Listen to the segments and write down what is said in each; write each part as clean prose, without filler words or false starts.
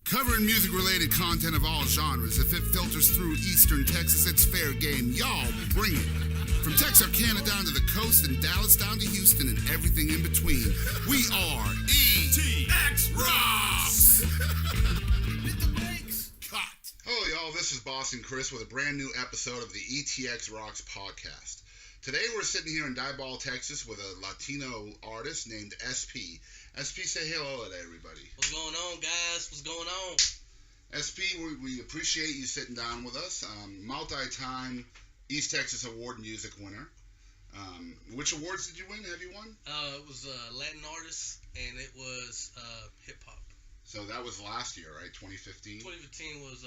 Covering music-related content of all genres. If it filters through Eastern Texas, it's fair game. Y'all bring it. From Texarkana down to the coast and Dallas down to Houston and everything in between. We are ETX ROCKS! Hit the brakes. Cut. Hello, y'all. This is Boston Chris with a brand new episode of the ETX ROCKS podcast. Today we're sitting here in Diboll, Texas with a Latino artist named SP. SP, say hello to everybody. What's going on, guys? What's going on? SP, we appreciate you sitting down with us. Multi-time East Texas Award Music winner. Which awards did you win? Have you won? It was Latin artist, and it was hip-hop. So that was last year, right? 2015? 2015 was,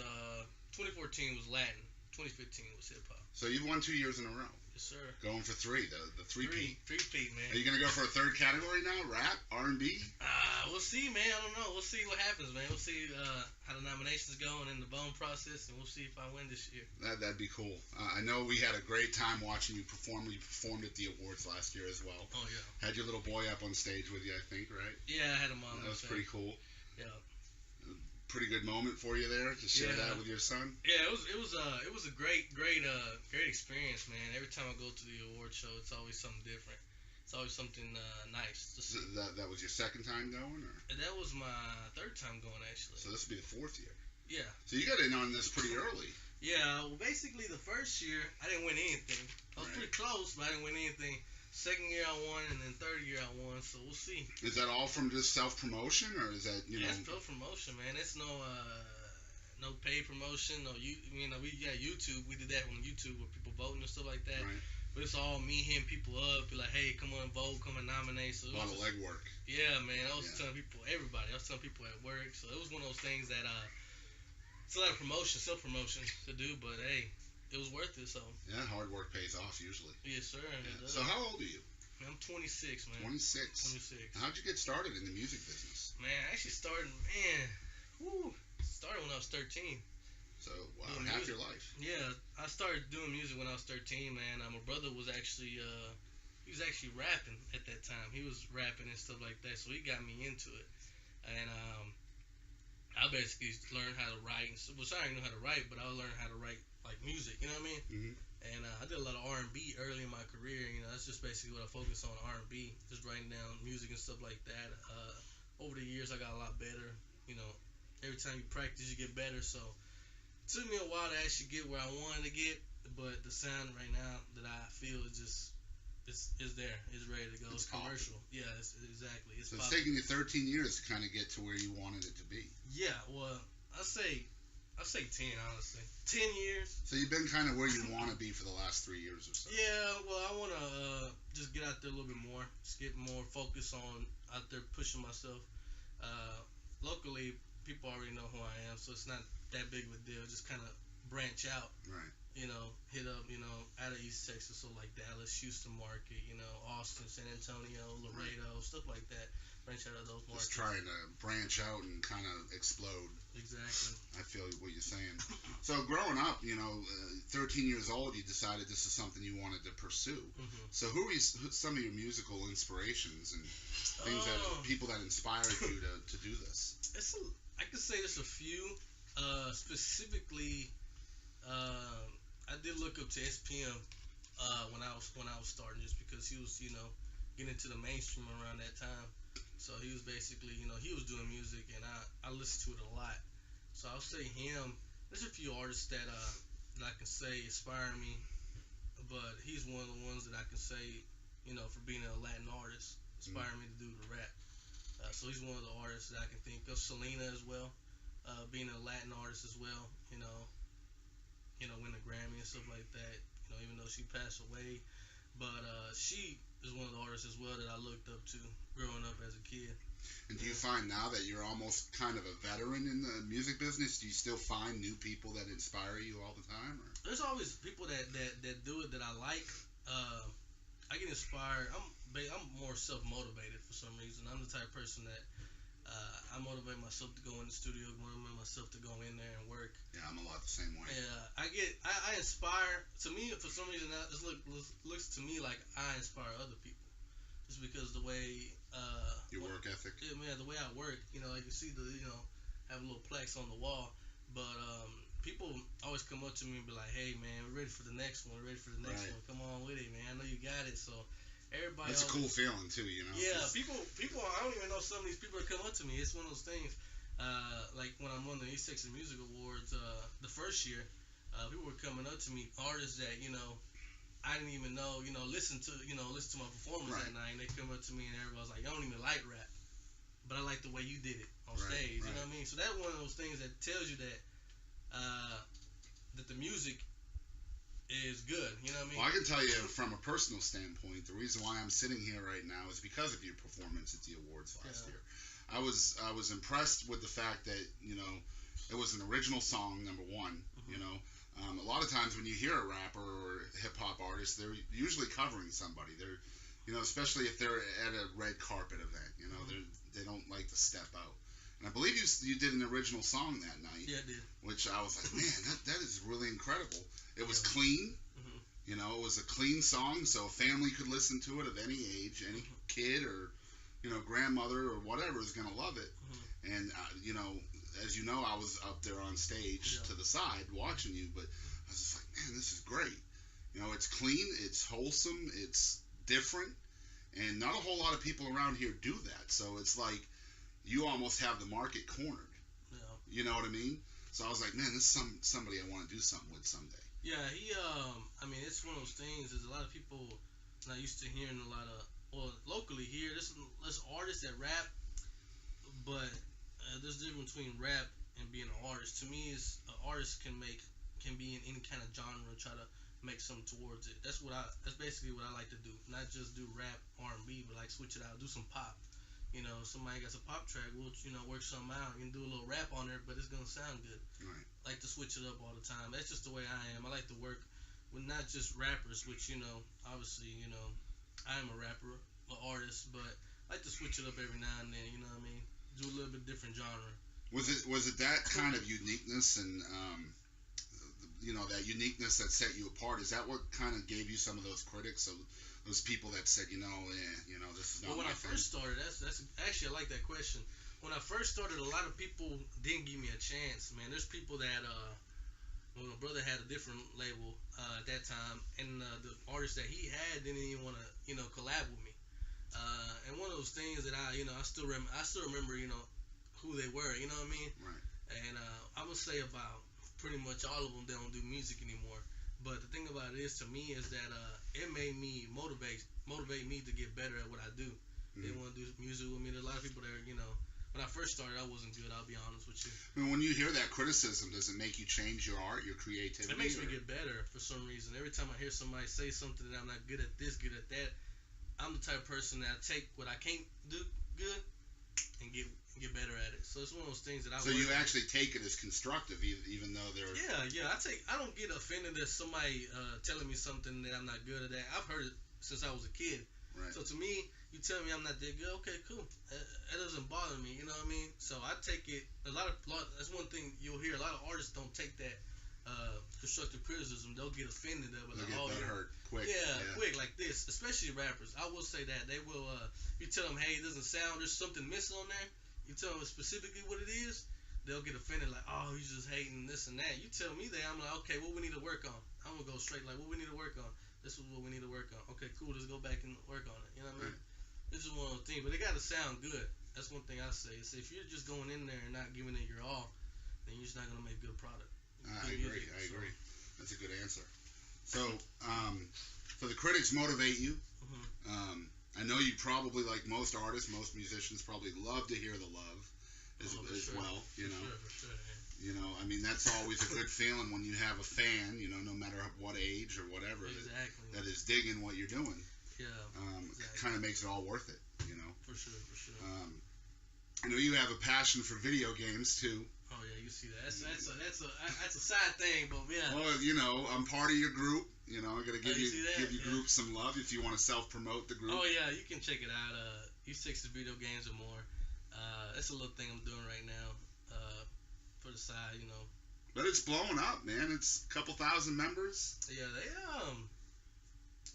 2014 was Latin. 2015 was hip-hop. So you've won 2 years in a row. Yes, sir. Going for three, the three-peat. Three-peat, man. Are you going to go for a third category now? Rap? R&B? We'll see, man. I don't know. We'll see what happens, man. We'll see how the nominations go and in the voting process, and we'll see if I win this year. That'd be cool. I know we had a great time watching you perform. You performed at the awards last year as well. Oh, yeah. Had your little boy up on stage with you, I think, right? Yeah, I had him on. That was pretty cool. Yeah. Pretty good moment for you there to share that with your son. Yeah, it was a great experience, man. Every time I go to the award show, it's always something different. It's always something nice. That was your second time going, or? That was my third time going, actually. So this will be the fourth year. Yeah. So you got in on this pretty early. Yeah. Well, basically the first year I didn't win anything. I was pretty close, but I didn't win anything. Second year I won, and then third year I won. So we'll see. Is that all from just self-promotion, or is that Yeah, it's self-promotion, man. It's no paid promotion. No, we got YouTube. We did that on YouTube with people voting and stuff like that. Right. But it's all me hitting people up, be like, hey, come on and vote, come and nominate. So a lot of legwork. Yeah, man. I was telling people, everybody. I was telling people at work. So it was one of those things that it's a lot of promotion, self-promotion to do, but hey, it was worth it. So yeah, hard work pays off usually. Yes, sir. Yeah. So how old are you? I'm 26, man. 26. 26. How'd you get started in the music business? Man, I actually started when I was 13. So, wow, half your life. Yeah, I started doing music when I was 13, man. My brother was actually, he was actually rapping at that time. He was rapping and stuff like that, so he got me into it. And I basically learned how to write. Which I didn't know how to write, but I learned how to write, like, music, you know what I mean? Mm-hmm. And I did a lot of R&B early in my career. You know, that's just basically what I focused on, R&B, just writing down music and stuff like that. Over the years, I got a lot better. You know, every time you practice, you get better. So it took me a while to actually get where I wanted to get, but the sound right now that I feel is just it's there. It's ready to go. It's commercial. Yeah, exactly. It's taken you 13 years to kind of get to where you wanted it to be. Yeah, well, I say 10, honestly. 10 years. So you've been kind of where you want to be for the last 3 years or so. Yeah, well, I want to just get out there a little bit more, just get more focus on out there pushing myself. Locally, people already know who I am, so it's not that big of a deal. Just kind of branch out. Right. You know, hit up, out of East Texas, so like Dallas, Houston market, Austin, San Antonio, Laredo, stuff like that. Branch out of those markets. Just trying to branch out and kind of explode. Exactly. I feel what you're saying. So growing up, 13 years old, you decided this is something you wanted to pursue. Mm-hmm. So who are some of your musical inspirations and things people that inspired you to do this? I could say there's a few. Specifically, I did look up to SPM when I was starting, just because he was, getting into the mainstream around that time. So he was basically, he was doing music, and I listened to it a lot. So I'll say him. There's a few artists that I can say inspire me, but he's one of the ones that I can say, for being a Latin artist, inspired me to do the rap. So he's one of the artists that I can think of. Selena as well, being a Latin artist as well, win a Grammy and stuff like that, even though she passed away. But she is one of the artists as well that I looked up to growing up as a kid. And do you find now that you're almost kind of a veteran in the music business, do you still find new people that inspire you all the time? Or? There's always people that do it that I like. I get inspired. I'm more self-motivated for some reason. I'm the type of person that I motivate myself to go in the studio, motivate myself to go in there and work. Yeah, I'm a lot the same way. Yeah, I inspire. To me, for some reason, it looks to me like I inspire other people, just because the way your work ethic. Yeah, man, the way I work. Like you see have little plaques on the wall. But people always come up to me and be like, "Hey man, we're ready for the next one. We're ready for the next Right. one. Come on with it, man. I know you got it." So everybody. That's a cool feeling too, you know. Yeah, people. I don't even know some of these people that come up to me. It's one of those things. Like when I won the E6 Music Awards the first year, people were coming up to me, artists that I didn't even know, listen to my performance Right. that night. And they come up to me and everybody was like, "I don't even like rap, but I like the way you did it on Right, stage." You right. know what I mean? So that's one of those things that tells you that that the music is good. You know what I mean? Well, I can tell you from a personal standpoint, the reason why I'm sitting here right now is because of your performance at the awards last Yeah. year. I was impressed with the fact that it was an original song, number one. Mhm. A lot of times when you hear a rapper or hip hop artist, they're usually covering somebody. They're especially if they're at a red carpet event. They don't like to step out. And I believe you did an original song that night. Yeah, I did. Which I was like, man, that is really incredible. It was Yeah. clean. Mhm. It was a clean song, so a family could listen to it of any age, any kid or grandmother or whatever is gonna love it. Mhm. And as you know, I was up there on stage Yeah. to the side watching you, but I was just like, man, this is great. It's clean, it's wholesome, it's different, and not a whole lot of people around here do that. So it's like you almost have the market cornered. Yeah. You know what I mean? So I was like, man, this is somebody I want to do something with someday. Yeah, I mean, it's one of those things. There's a lot of people not used to hearing a lot of, well, locally here. There's artists that rap, but there's a difference between rap and being an artist. To me, is an artist can be in any kind of genre and try to make something towards it. That's basically what I like to do. Not just do rap, R&B, but like switch it out, do some pop. Somebody got a pop track, we'll work something out. You can do a little rap on there, but it's gonna sound good. Right. I like to switch it up all the time. That's just the way I am. I like to work with not just rappers, which obviously I am a rapper, an artist, but I like to switch it up every now and then. You know what I mean? Do a little bit different genre. Was it that kind of uniqueness and that uniqueness that set you apart? Is that what kind of gave you some of those critics, those people that said, this is not Well, when my I thing? first started, that's actually, I like that question. When I first started, a lot of people didn't give me a chance. Man, there's people that well, my brother had a different label at that time, and the artist that he had didn't even want to collab with me. And one of those things that I still remember who they were. You know what I mean? Right. And I would say about pretty much all of them, they don't do music anymore. But the thing about it is, to me, is that it made me motivate me to get better at what I do. They want to do music with me. There's a lot of people that when I first started, I wasn't good. I'll be honest with you. I mean, when you hear that criticism, does it make you change your art, your creativity? It makes me get better for some reason. Every time I hear somebody say something that I'm not good at this, good at that, I'm the type of person that I take what I can't do good and get better at it. So it's one of those things that I. So you actually take it as constructive, even though they're. Yeah. I don't get offended at somebody telling me something that I'm not good at. I've heard it since I was a kid. Right. So to me, you tell me I'm not that good. Okay, cool. That doesn't bother me. You know what I mean? So I take it. That's one thing you'll hear. A lot of artists don't take that constructive criticism. They'll get offended of it. They'll get hurt quick. Yeah, quick like this. Especially rappers. I will say that they will. You tell them, hey, it doesn't sound. There's something missing on there. You tell them specifically what it is, they'll get offended like, oh, he's just hating this and that. You tell me that, I'm like, okay, what we need to work on? I'm going to go straight like, what we need to work on? This is what we need to work on. Okay, cool, let's go back and work on it. You know what I mean? Right. This is one of those things, but it got to sound good. That's one thing I say. Is if you're just going in there and not giving it your all, then you're just not going to make good product. I agree. That's a good answer. So the critics motivate you. Mm-hmm. I know you probably, like most artists, most musicians, probably love to hear the love as sure. well. For sure, yeah. I mean, that's always a good feeling when you have a fan, no matter what age or whatever, exactly. that is digging what you're doing. Yeah. Exactly. It kind of makes it all worth it, For sure. I know you have a passion for video games too. Oh yeah, you see that. That's a side thing, but yeah. Well, I'm part of your group. I'm gonna give you group some love if you want to self-promote the group. Oh yeah, you can check it out. E6 Video Games or More. That's a little thing I'm doing right now. For the side, But it's blowing up, man. It's a couple thousand members. Yeah,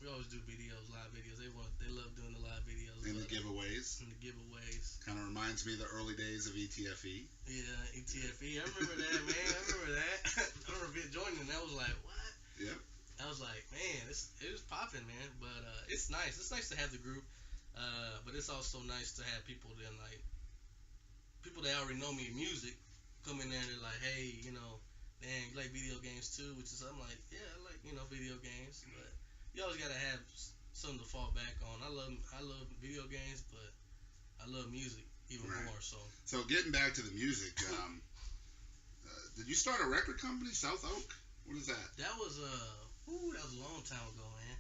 We always do videos, live videos. They love doing the live videos. And the giveaways. And the giveaways. Kind of reminds me of the early days of ETFE. Yeah, ETFE. I remember that, man. I remember that. I remember joining, and I was like, what? Yep. I was like, man, it was popping, man. But it's nice. It's nice to have the group. But it's also nice to have people that people that already know me in music come in there and they're like, hey, you like video games too, which is I'm like, yeah, I like video games, but you always gotta have something to fall back on. I love video games, but I love music even more. So getting back to the music, did you start a record company, South Oak? What is that? That was that was a long time ago, man.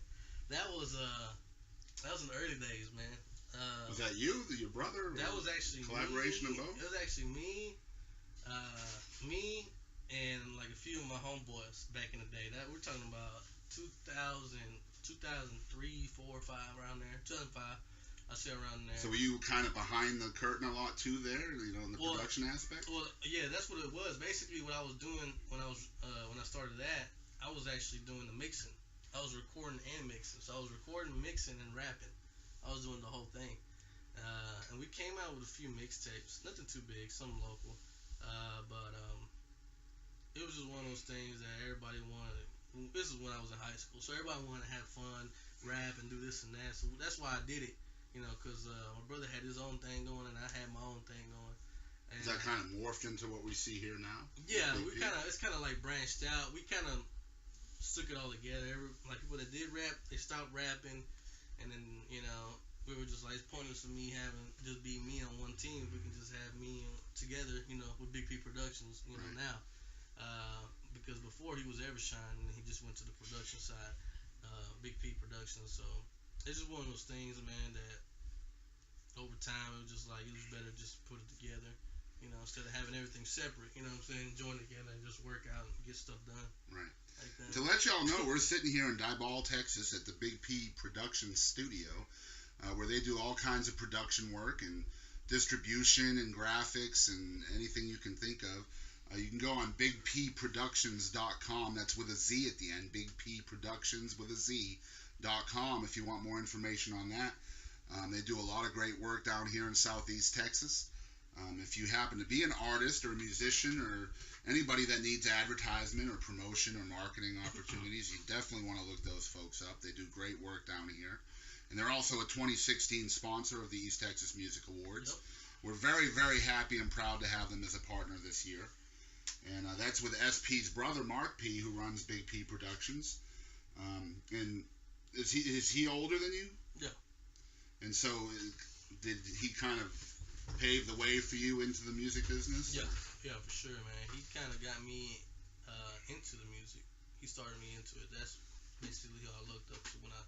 That was in the early days, man. Was that you, your brother? That was actually collaboration me. of both. It was actually me, and like a few of my homeboys back in the day. That we're talking about 2000, 2003, 4, 5, around there. 2005, I say around there. So were you kind of behind the curtain a lot too there, in the production aspect? Well, yeah, that's what it was. Basically, what I was doing when I started that, I was actually doing the mixing. I was recording and mixing. So I was recording, mixing, and rapping. I was doing the whole thing. And we came out with a few mixtapes. Nothing too big, some local. But it was just one of those things that everybody wanted. This is when I was in high school. So everybody wanted to have fun, rap, and do this and that. So that's why I did it. Because my brother had his own thing going and I had my own thing going. And, is that kind of morphed into what we see here now? Yeah, it's kind of like branched out. We kind of stuck it all together. Like people that did rap, they stopped rapping, and then we were just like, it's pointless for me having just be me on one team. We can just have me together, with Big P Productions, right. Now. Because before he was Evershine, and he just went to the production side, Big P Productions. So it's just one of those things, man, that over time it was just like it was better just put it together, instead of having everything separate. You know what I'm saying? Join together and just work out and get stuff done. Right. Like that. To let y'all know, we're sitting here in Diboll, Texas, at the Big P Productions studio, where they do all kinds of production work and distribution and graphics and anything you can think of. You can go on bigpproductions.com. That's with a Z at the end. Bigpproductions with a Z.com if you want more information on that. They do a lot of great work down here in Southeast Texas. If you happen to be an artist or a musician or anybody that needs advertisement or promotion or marketing opportunities, you definitely want to look those folks up. They do great work down here. And they're also a 2016 sponsor of the East Texas Music Awards. Yep. We're very, very happy and proud to have them as a partner this year. And that's with SP's brother, Mark P., who runs Big P Productions. And is he older than you? Yeah. And so did he kind of pave the way for you into the music business? Yeah, for sure, man. He kind of got me into the music. He started me into it. That's basically who I looked up to when I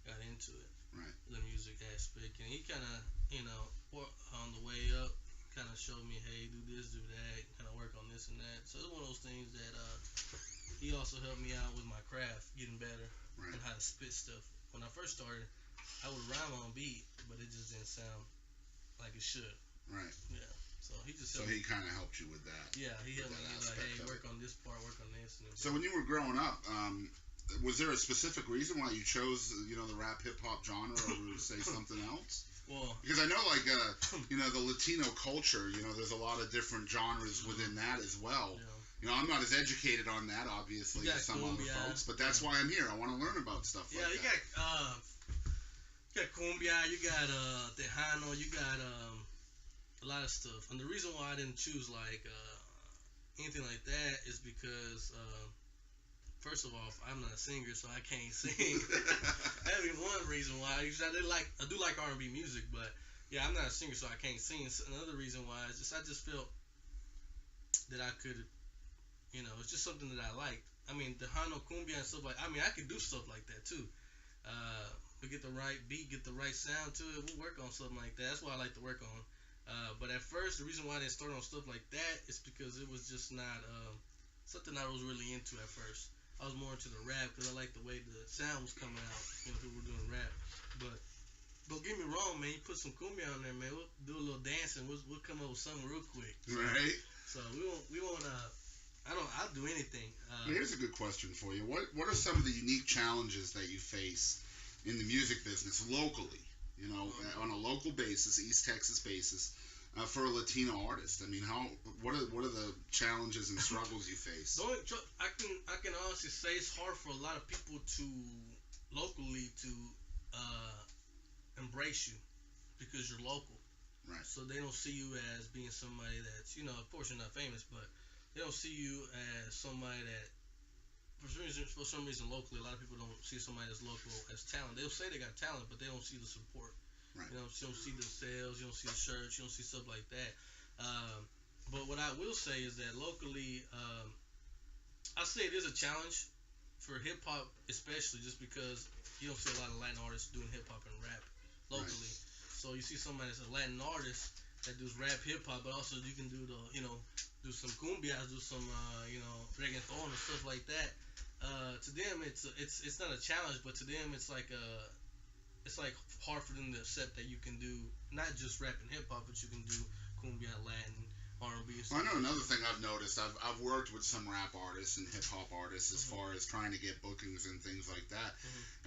got into it. Right. The music aspect. And he kind of, on the way up, kind of showed me, hey, do this, do that, kind of work on this and that. So it's one of those things that he also helped me out with my craft, getting better, right. And how to spit stuff. When I first started, I would rhyme on beat, but it just didn't sound like it should. Right. Yeah. So he just he kind of helped you with that. Yeah, he helped me. He was like, hey, work on this part, work on this. And so when you were growing up, was there a specific reason why you chose, the rap hip hop genre over say something else? Well, because I know, like, the Latino culture, there's a lot of different genres within that as well. Yeah. I'm not as educated on that, obviously, as some other folks, but that's why I'm here. I want to learn about stuff like that. Yeah, you got cumbia, you got tejano, you got a lot of stuff. And the reason why I didn't choose, like, anything like that is because, first of all, I'm not a singer, so I can't sing. That'd be one reason why. I do like R&B music, but yeah, I'm not a singer, so I can't sing. So another reason why is I just felt that I could, it's just something that I liked. I mean, the Hano Cumbia and stuff I could do stuff like that too. We get the right beat, get the right sound to it. We'll work on something like that. That's what I like to work on. But at first, the reason why I didn't start on stuff like that is because it was just not something I was really into at first. I was more into the rap because I liked the way the sound was coming out, people were doing rap. But don't get me wrong, man. You put some cumbia on there, man. We'll do a little dancing. We'll come up with something real quick. So, right. So we won't. I'll do anything. Here's a good question for you. What are some of the unique challenges that you face in the music business locally, on a local basis, East Texas basis, for a Latino artist? I mean, what are the challenges and struggles you face? I can honestly say it's hard for a lot of people to locally to embrace you because you're local. Right. So they don't see you as being somebody that's, of course you're not famous, but they don't see you as somebody that, for some reason locally, a lot of people don't see somebody as local as talent. They'll say they got talent, but they don't see the support. Right. You don't see the sales, you don't see the shirts, you don't see stuff like that. But what I will say is that locally, I say it is a challenge for hip hop, especially just because you don't see a lot of Latin artists doing hip hop and rap locally. Right. So you see somebody that's a Latin artist that does rap hip hop, but also you can do do some cumbias, do some reggaeton and stuff like that. To them, it's not a challenge, but to them, it's like hard for them to accept that you can do not just rap and hip hop, but you can do cumbia, Latin, R&B. Well, I know another thing I've noticed. I've worked with some rap artists and hip hop artists as far as trying to get bookings and things like that,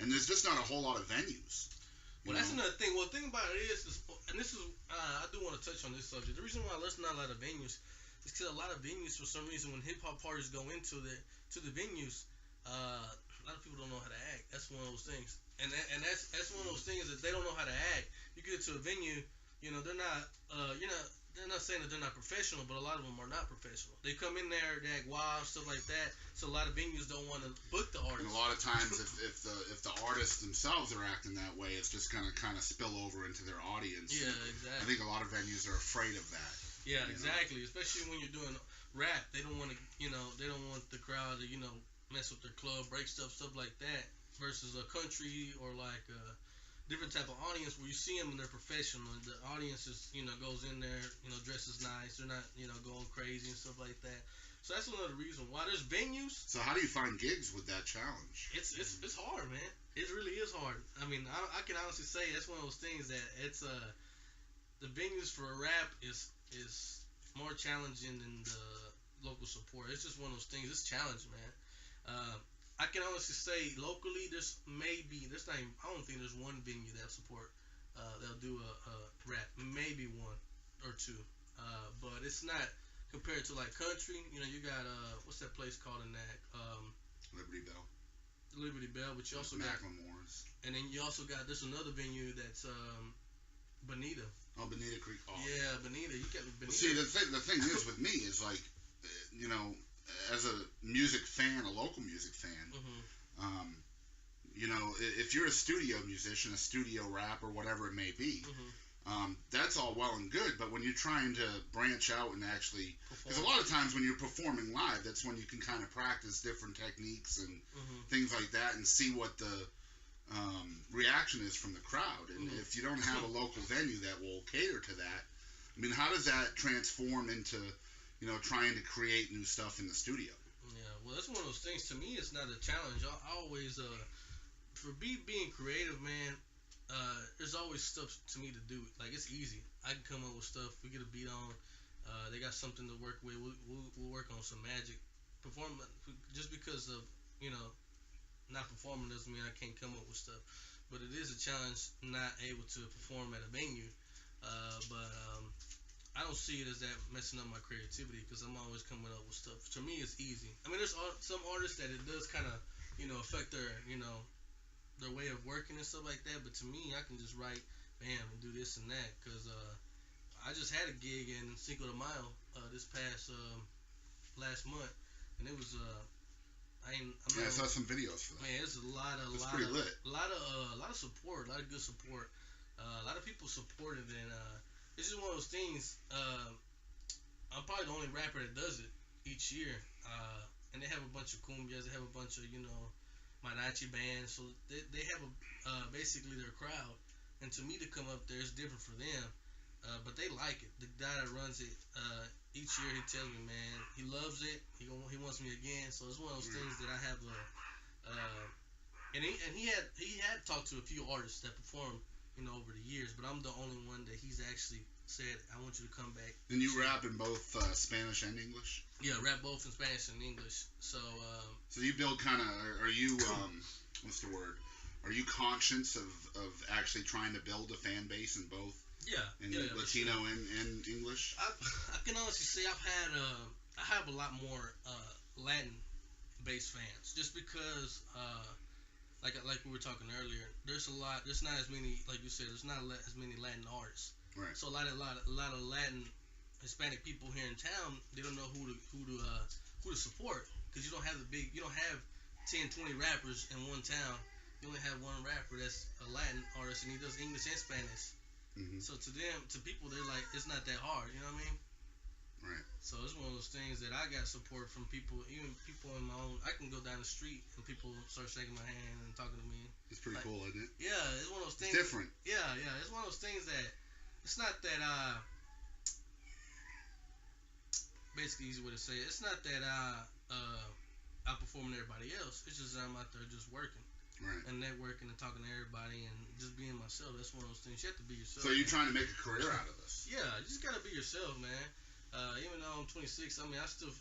and there's just not a whole lot of venues. Well, that's another thing. Well, the thing about it is and this is I do want to touch on this subject. The reason why there's not a lot of venues is because a lot of venues, for some reason, when hip hop parties go into the venues, a lot of people don't know how to act. That's one of those things. And that's one of those things that they don't know how to act. You get to a venue, they're not they're not saying that they're not professional, but a lot of them are not professional. They come in there, they act wild, stuff like that. So a lot of venues don't want to book the artist. And a lot of times, if the artists themselves are acting that way, it's just gonna kind of spill over into their audience. Yeah, exactly. I think a lot of venues are afraid of that. Yeah, exactly. Especially when you're doing rap, they don't want to, they don't want the crowd to, mess with their club, break stuff like that. Versus a country or like a different type of audience where you see them and they're professional. The audience is, goes in there, dresses nice. They're not, going crazy and stuff like that. So that's another reason why there's venues. So how do you find gigs with that challenge? It's hard, man. It really is hard. I mean, I can honestly say that's one of those things that it's the venues for a rap is more challenging than the local support. It's just one of those things. It's challenging, man. I can honestly say locally I don't think there's one venue that'll support they'll do a rap, maybe one or two, but it's not compared to like country. You got what's that place called in that Liberty Bell, but you also got Macklemore's, and then you also got there's another venue that's Bonita. Oh, Bonita Creek Hall. Yeah, Bonita. You got Bonita. Well, see, the thing is with me is like, as a music fan, a local music fan, if you're a studio musician, a studio rap, or whatever it may be, that's all well and good. But when you're trying to branch out and actually, because a lot of times when you're performing live, that's when you can kind of practice different techniques and things like that, and see what the reaction is from the crowd. And if you don't have a local venue that will cater to that, I mean, how does that transform into trying to create new stuff in the studio? Yeah, well, that's one of those things. To me, it's not a challenge. I always, for being creative, man, there's always stuff to me to do. Like, it's easy. I can come up with stuff. We get a beat on. They got something to work with. We'll work on some magic. Just because of, not performing doesn't mean I can't come up with stuff. But it is a challenge not able to perform at a venue. But I don't see it as that messing up my creativity because I'm always coming up with stuff. To me, it's easy. I mean, there's some artists that it does kind of, affect their, their way of working and stuff like that. But to me, I can just write, bam, and do this and that. Because I just had a gig in Cinco de Mayo this past last month, and it was I saw some videos for that. Man, it's pretty lit. A lot of support, a lot of good support. A lot of people supported, and it's just one of those things. I'm probably the only rapper that does it each year, and they have a bunch of cumbias, they have a bunch of mariachi bands, so they have basically their crowd. And to me, to come up there is different for them, but they like it. The guy that runs it, each year he tells me, man, he loves it. He wants me again. So it's one of those things that I have and he had talked to a few artists that performed over the years, but I'm the only one that he's actually said, I want you to come back. And you rap in both Spanish and English? Yeah, rap both in Spanish and English. So so you build kind of, are you what's the word? Are you conscious of actually trying to build a fan base in both Latino sure. and English? I can honestly say I have a lot more Latin based fans just because like we were talking earlier, there's not as many, like you said, there's not as many Latin artists. Right. So a lot of Latin Hispanic people here in town, they don't know who to support because you don't have 10, 20 rappers in one town. You only have one rapper that's a Latin artist and he does English and Spanish. Mm-hmm. So to people, they're like, it's not that hard. You know what I mean? Right. So it's one of those things that I got support from people, even people in my own. I can go down the street and people start shaking my hand and talking to me. It's pretty cool, isn't it? Yeah, it's one of those things. It's different. Yeah, it's one of those things that it's not that basically easy way to say it. It's not that outperforming everybody else. It's just that I'm out there just working. Right. And networking and talking to everybody and just being myself. That's one of those things. You have to be yourself. So you're trying to make a career out of this? Yeah, you just gotta be yourself, man. Even though I'm 26, I mean, I still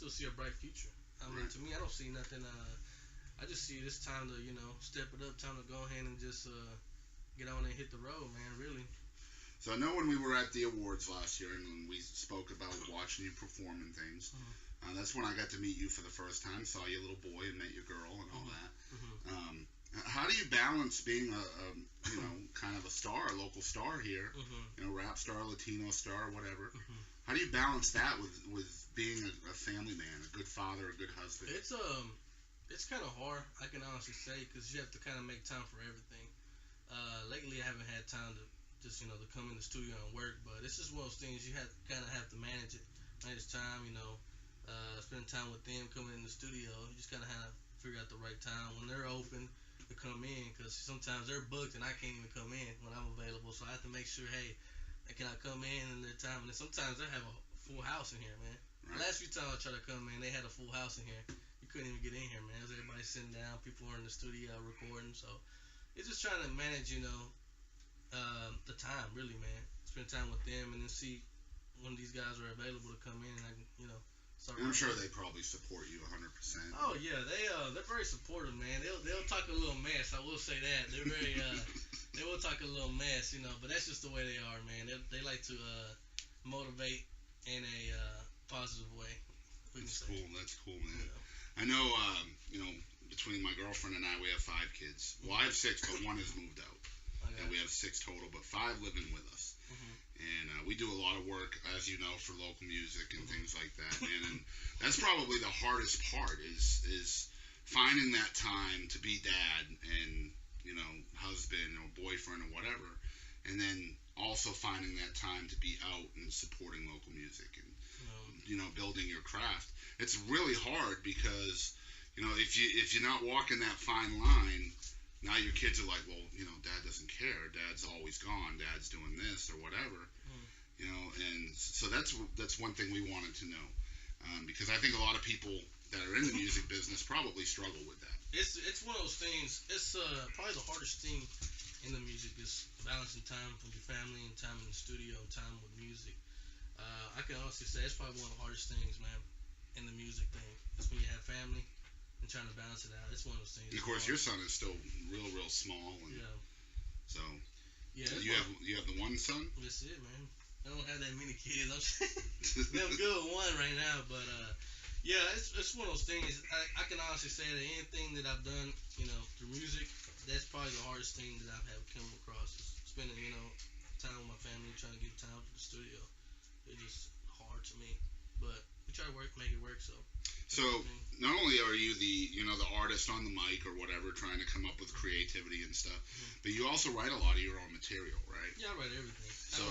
see a bright future. I mean, Right. to me, I don't see nothing. I just see this time to, step it up. Time to go ahead and just get on and hit the road, man. Really. So I know when we were at the awards last year and when we spoke about watching you perform and things, that's when I got to meet you for the first time. Saw you a little boy and met your girl and all that. How do you balance being a kind of a star, a local star here, rap star, Latino star, whatever? How do you balance that with being a family man, a good father, a good husband? It's kind of hard, I can honestly say, because you have to kind of make time for everything. Lately, I haven't had time to just to come in the studio and work, but it's just one of those things you kind of have to manage it, manage time. Spend time with them coming in the studio. You just kind of have to figure out the right time when they're open to come in, because sometimes they're booked and I can't even come in when I'm available. So I have to make sure, hey, can I come in their time? And then sometimes they have a full house in here, man. Right. The last few times I tried to come in, they had a full house in here. You couldn't even get in here, man. It was everybody sitting down. People were in the studio recording. So it's just trying to manage, the time, really, man. Spend time with them and then see when these guys are available to come in and I can, start. And I'm sure they probably support you 100%. Oh yeah, they're very supportive, man. They'll talk a little mess. I will say that they're very they will talk a little mess, but that's just the way they are, man. They like to motivate in a positive way. That's cool. That's cool, man. I know, between my girlfriend and I, we have 5 kids. Well, I have 6, but one has moved out. And we have 6 total, but 5 living with us. And we do a lot of work, as you know, for local music and things like that, man. And that's probably the hardest part is finding that time to be dad and, husband or boyfriend or whatever. And then also finding that time to be out and supporting local music and, building your craft. It's really hard because, if you're not walking that fine line, now your kids are like, well, dad doesn't care. Dad's always gone. Dad's doing this or whatever. And so that's one thing we wanted to know, because I think a lot of people that are in the music business probably struggle with that. It's one of those things. It's probably the hardest thing in the music is balancing time with your family and time in the studio and time with music. I can honestly say it's probably one of the hardest things, man, in the music thing. It's when you have family and trying to balance it out. It's one of those things. And of course, your son is still real small. And yeah. So. Yeah. You have the one son? That's it, man. I don't have that many kids. I'm good with one right now, but yeah, it's one of those things. I can honestly say that anything that I've done, through music, that's probably the hardest thing that I've have come across. Is spending, time with my family, trying to give time to the studio. It's just hard to me, but we try to make it work. So not only are you the artist on the mic or whatever, trying to come up with creativity and stuff, but you also write a lot of your own material, right? Yeah, I write everything. So,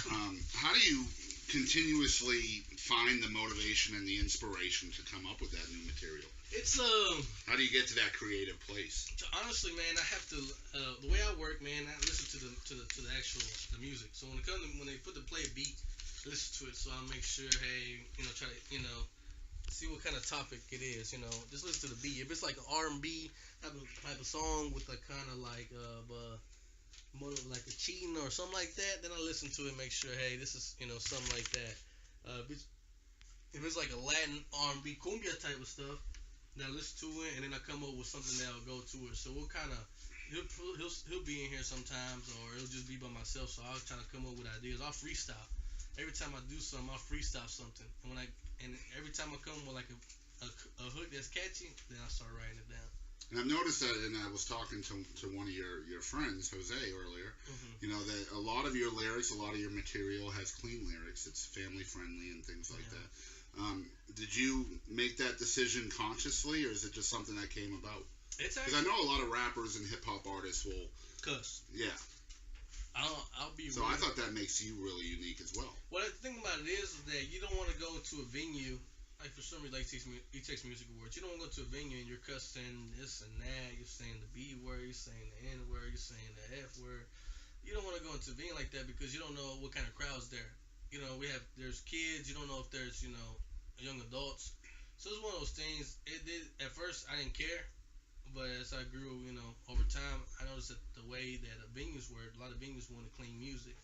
I don't know. How do you continuously find the motivation and the inspiration to come up with that new material? It's How do you get to that creative place? Honestly, man, I have to. The way I work, man, I listen to the actual music. So when they play a beat, listen to it. So I make sure, hey, try to see what kind of topic it is. Just listen to the beat. If it's like an R&B type of song with a kind of like more like a cheating or something like that, then I listen to it, make sure, hey, this is something like that. If it's like a Latin R&B cumbia type of stuff, that I listen to it, and then I come up with something that'll go to it. So we'll kind of he'll be in here sometimes, or it'll just be by myself. So I'll try to come up with ideas. I'll freestyle. Every time I do something, I'll freestyle something, and every time I come with like a hook that's catchy, then I start writing it down. And I've noticed that, and I was talking to one of your friends, Jose, earlier. You know that a lot of your lyrics, a lot of your material has clean lyrics. It's family friendly and things like that. Did you make that decision consciously, or is it just something that came about? Because I know a lot of rappers and hip hop artists will cuss. Yeah. I'll be. So I thought that makes you really unique as well. Well, the thing about it is that you don't want to go to a venue. Like for some reason, like ETX Music Awards, you don't want to go to a venue and you're cussing this and that. You're saying the B word, you're saying the N word, you're saying the F word. You don't want to go into a venue like that because you don't know what kind of crowd's there. You know, there's kids. You don't know if there's young adults. So it's one of those things. At first I didn't care, but as I grew, over time, I noticed that the way that venues were, a lot of venues wanted clean music.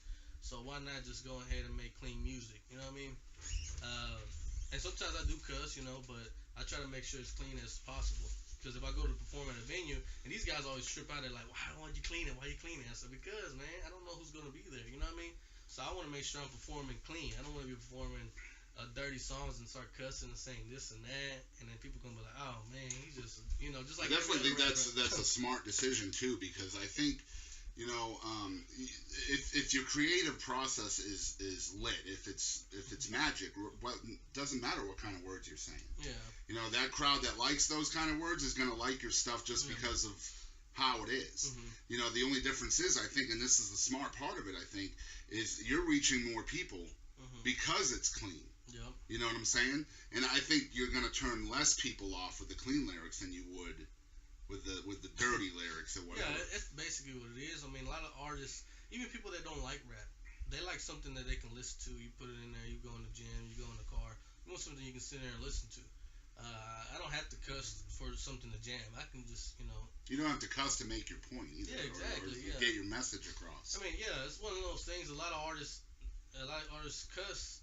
So why not just go ahead and make clean music? You know what I mean? And sometimes I do cuss, but I try to make sure it's clean as possible. Because if I go to perform at a venue, and these guys always trip out, they're like, why you clean it? Why you clean it? I said, because, man, I don't know who's going to be there. You know what I mean? So I want to make sure I'm performing clean. I don't want to be performing dirty songs and start cussing and saying this and that, and then people gonna be like, "Oh man, he's just just like." I definitely think that's a smart decision too, because I think if your creative process is lit, if it's magic, doesn't matter what kind of words you're saying. Yeah. That crowd that likes those kind of words is gonna like your stuff just because of how it is. The only difference is, I think, and this is the smart part of it, I think, is you're reaching more people because it's clean. Yep. You know what I'm saying? And I think you're gonna turn less people off with the clean lyrics than you would with the dirty lyrics or whatever. Yeah, that's basically what it is. I mean, a lot of artists, even people that don't like rap, they like something that they can listen to. You put it in there, you go in the gym, you go in the car. You want something you can sit there and listen to. I don't have to cuss for something to jam. I can just, You don't have to cuss to make your point either. Yeah, exactly. Or get your message across. I mean, yeah, it's one of those things. A lot of artists cuss,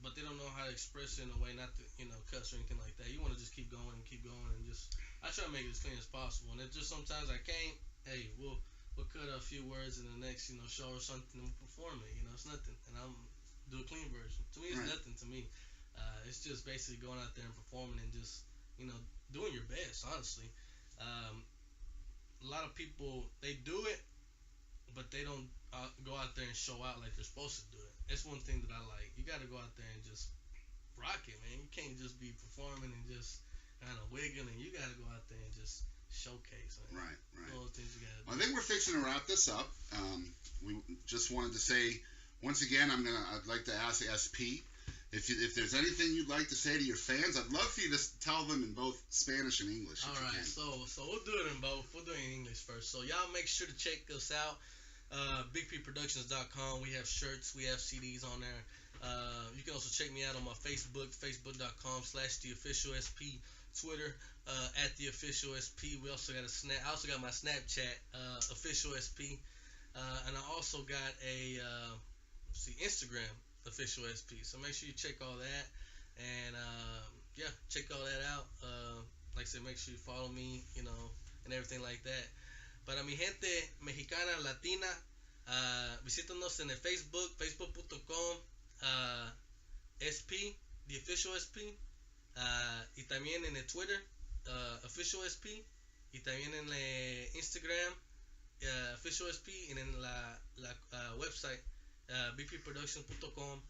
but they don't know how to express it in a way not to, cuss or anything like that. You want to just keep going and just. I try to make it as clean as possible, and it just sometimes I can't. Hey, we'll cut a few words in the next, show or something and we'll perform it. It's nothing, and I'm do a clean version. To me, it's nothing. To me, it's just basically going out there and performing and just, doing your best. Honestly, a lot of people they do it, but they don't go out there and show out like they're supposed to do it. That's one thing that I like. You got to go out there and just rock it, man. You can't just be performing and just kind of wiggling. You got to go out there and just showcase. Man. Right. All the things you got to do. I think we're fixing to wrap this up. We just wanted to say, once again, I'd like to ask SP if there's anything you'd like to say to your fans. I'd love for you to tell them in both Spanish and English. All right, so we'll do it in both. We'll do it in English first. So y'all make sure to check us out. BigPproductions.com. We have shirts, we have CDs on there. You can also check me out on my Facebook, facebook.com/theofficialsp, Twitter @theofficialsp. We also got I also got my Snapchat, officialsp, and I also got a Instagram, officialsp. So make sure you check all that, and check all that out. Like I said, make sure you follow me, and everything like that. Para mi gente mexicana, latina, visítanos en el Facebook, facebook.com, SP, the official SP, y también en el Twitter, official SP, y también en el Instagram, official SP, y en la website, bpproductions.com,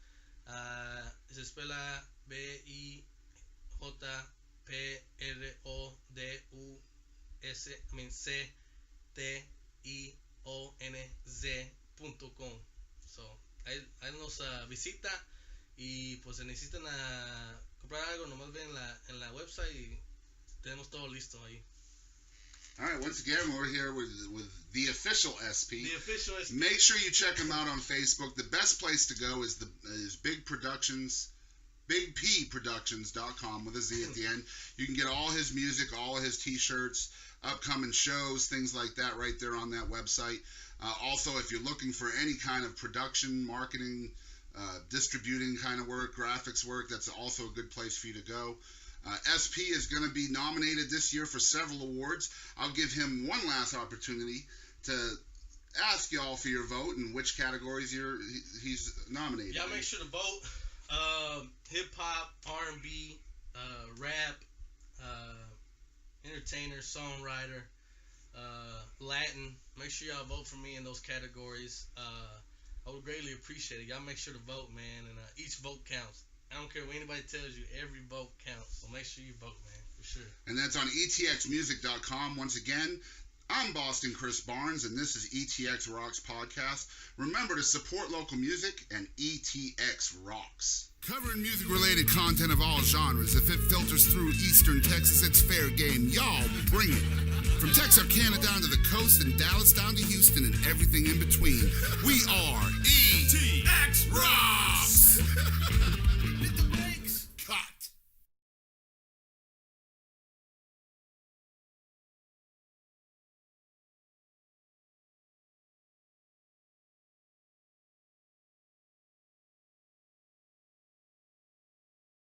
se spela BIPProduktions.com. So, ahí nos visita, y pues si necesitan comprar algo, nomás ven en la website y tenemos todo listo ahí. All right, once again, we're here with the official SP. The official SP. Make sure you check him out on Facebook. The best place to go is Big Productions, BigPproductions.com with a Z at the end. You can get all his music, all of his T-shirts, upcoming shows, things like that right there on that website. Also, if you're looking for any kind of production, marketing, distributing kind of work, graphics work, that's also a good place for you to go. SP is going to be nominated this year for several awards. I'll give him one last opportunity to ask y'all for your vote and which categories he's nominated. Y'all make sure to vote. Hip hop, R&B, rap, entertainer, songwriter, Latin. Make sure y'all vote for me in those categories. I would greatly appreciate it. Y'all make sure to vote, man, and each vote counts. I don't care what anybody tells you, every vote counts. So make sure you vote, man, for sure. And that's on etxmusic.com. Once again, I'm Boston Chris Barnes, and this is ETX Rocks Podcast. Remember to support local music and ETX Rocks. Covering music-related content of all genres. If it filters through Eastern Texas, it's fair game. Y'all bring it. From Texarkana down to the coast and Dallas down to Houston and everything in between. We are ETX Rocks!